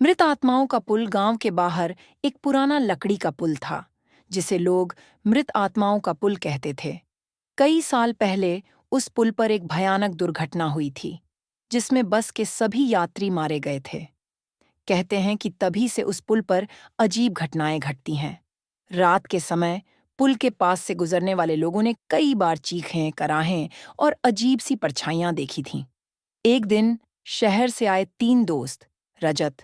मृत आत्माओं का पुल गांव के बाहर एक पुराना लकड़ी का पुल था, जिसे लोग मृत आत्माओं का पुल कहते थे। कई साल पहले उस पुल पर एक भयानक दुर्घटना हुई थी, जिसमें बस के सभी यात्री मारे गए थे। कहते हैं कि तभी से उस पुल पर अजीब घटनाएं घटती हैं। रात के समय पुल के पास से गुजरने वाले लोगों ने कई बार चीखें, कराहें और अजीब सी परछाइयां देखी थीं। एक दिन शहर से आए तीन दोस्त, रजत,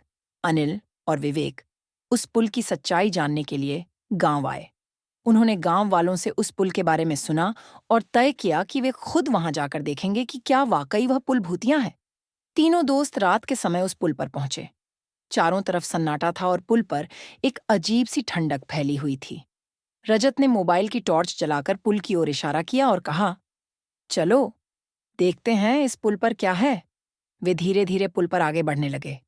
अनिल और विवेक, उस पुल की सच्चाई जानने के लिए गांव आए। उन्होंने गांव वालों से उस पुल के बारे में सुना और तय किया कि वे खुद वहां जाकर देखेंगे कि क्या वाकई वह पुल भूतिया है। तीनों दोस्त रात के समय उस पुल पर पहुंचे। चारों तरफ सन्नाटा था और पुल पर एक अजीब सी ठंडक फैली हुई थी। रजत ने मोबाइल की टॉर्च जलाकर पुल की ओर इशारा किया और कहा, चलो देखते हैं इस पुल पर क्या है। वे धीरे धीरे पुल पर आगे बढ़ने लगे।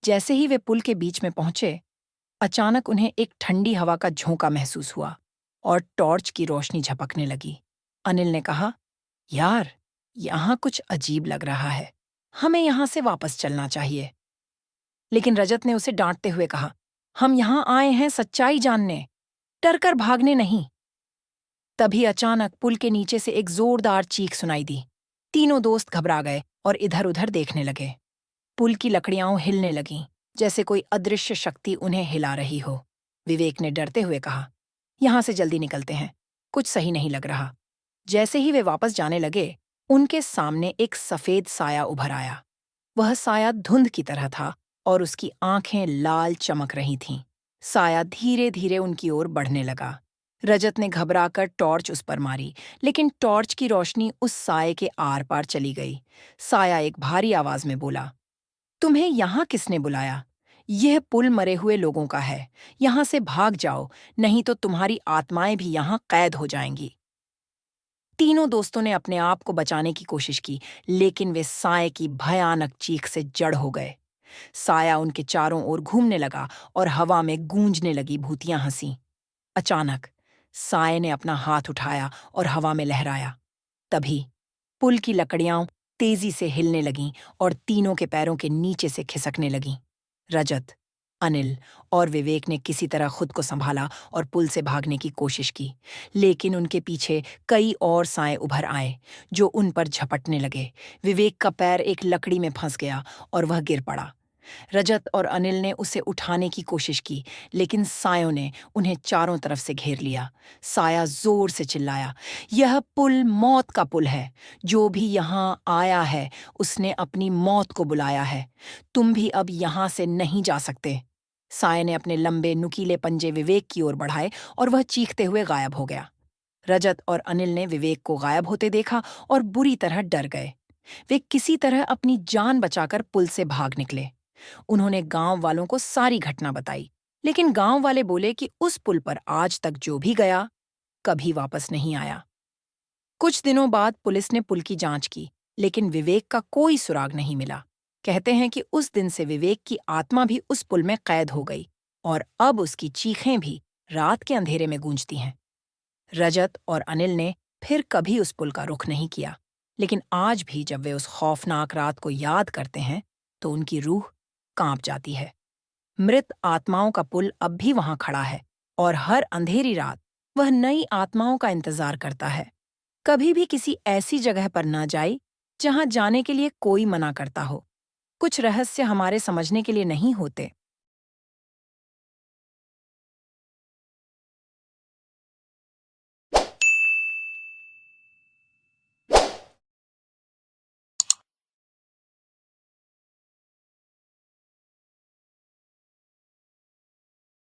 जैसे ही वे पुल के बीच में पहुंचे, अचानक उन्हें एक ठंडी हवा का झोंका महसूस हुआ और टॉर्च की रोशनी झपकने लगी। अनिल ने कहा, यार, यहां कुछ अजीब लग रहा है, हमें यहां से वापस चलना चाहिए। लेकिन रजत ने उसे डांटते हुए कहा, हम यहां आए हैं सच्चाई जानने, डरकर भागने नहीं। तभी अचानक पुल के नीचे से एक जोरदार चीख सुनाई दी। तीनों दोस्त घबरा गए और इधर-उधर देखने लगे। पुल की लकड़ियां हिलने लगीं, जैसे कोई अदृश्य शक्ति उन्हें हिला रही हो। विवेक ने डरते हुए कहा, यहां से जल्दी निकलते हैं, कुछ सही नहीं लग रहा। जैसे ही वे वापस जाने लगे, उनके सामने एक सफेद साया उभर आया। वह साया धुंध की तरह था और उसकी आंखें लाल चमक रही थीं। साया धीरे धीरे उनकी ओर बढ़ने लगा। रजत ने घबराकर टॉर्च उस पर मारी, लेकिन टॉर्च की रोशनी उस साये के आर पार चली गई। साया एक भारी आवाज में बोला, तुम्हें यहां किसने बुलाया? यह पुल मरे हुए लोगों का है। यहां से भाग जाओ, नहीं तो तुम्हारी आत्माएं भी यहां कैद हो जाएंगी। तीनों दोस्तों ने अपने आप को बचाने की कोशिश की, लेकिन वे साये की भयानक चीख से जड़ हो गए। साया उनके चारों ओर घूमने लगा और हवा में गूंजने लगी भूतियां हंसी। अचानक साये ने अपना हाथ उठाया और हवा में लहराया। तभी पुल की लकड़ियां तेजी से हिलने लगीं और तीनों के पैरों के नीचे से खिसकने लगीं। रजत, अनिल और विवेक ने किसी तरह खुद को संभाला और पुल से भागने की कोशिश की, लेकिन उनके पीछे कई और साए उभर आए, जो उन पर झपटने लगे। विवेक का पैर एक लकड़ी में फंस गया और वह गिर पड़ा। रजत और अनिल ने उसे उठाने की कोशिश की, लेकिन सायों ने उन्हें चारों तरफ से घेर लिया। साया जोर से चिल्लाया, यह पुल मौत का पुल है। जो भी यहाँ आया है, उसने अपनी मौत को बुलाया है। तुम भी अब यहाँ से नहीं जा सकते। साये ने अपने लंबे नुकीले पंजे विवेक की ओर बढ़ाए और वह चीखते हुए गायब हो गया। रजत और अनिल ने विवेक को गायब होते देखा और बुरी तरह डर गए। वे किसी तरह अपनी जान बचाकर पुल से भाग निकले। उन्होंने गांव वालों को सारी घटना बताई, लेकिन गांव वाले बोले कि उस पुल पर आज तक जो भी गया, कभी वापस नहीं आया। कुछ दिनों बाद पुलिस ने पुल की जांच की, लेकिन विवेक का कोई सुराग नहीं मिला। कहते हैं कि उस दिन से विवेक की आत्मा भी उस पुल में कैद हो गई और अब उसकी चीखें भी रात के अंधेरे में गूंजती हैं। रजत और अनिल ने फिर कभी उस पुल का रुख नहीं किया, लेकिन आज भी जब वे उस खौफनाक रात को याद करते हैं, तो उनकी रूह कांप जाती है। मृत आत्माओं का पुल अब भी वहां खड़ा है और हर अंधेरी रात वह नई आत्माओं का इंतजार करता है। कभी भी किसी ऐसी जगह पर न जाए जहां जाने के लिए कोई मना करता हो। कुछ रहस्य हमारे समझने के लिए नहीं होते,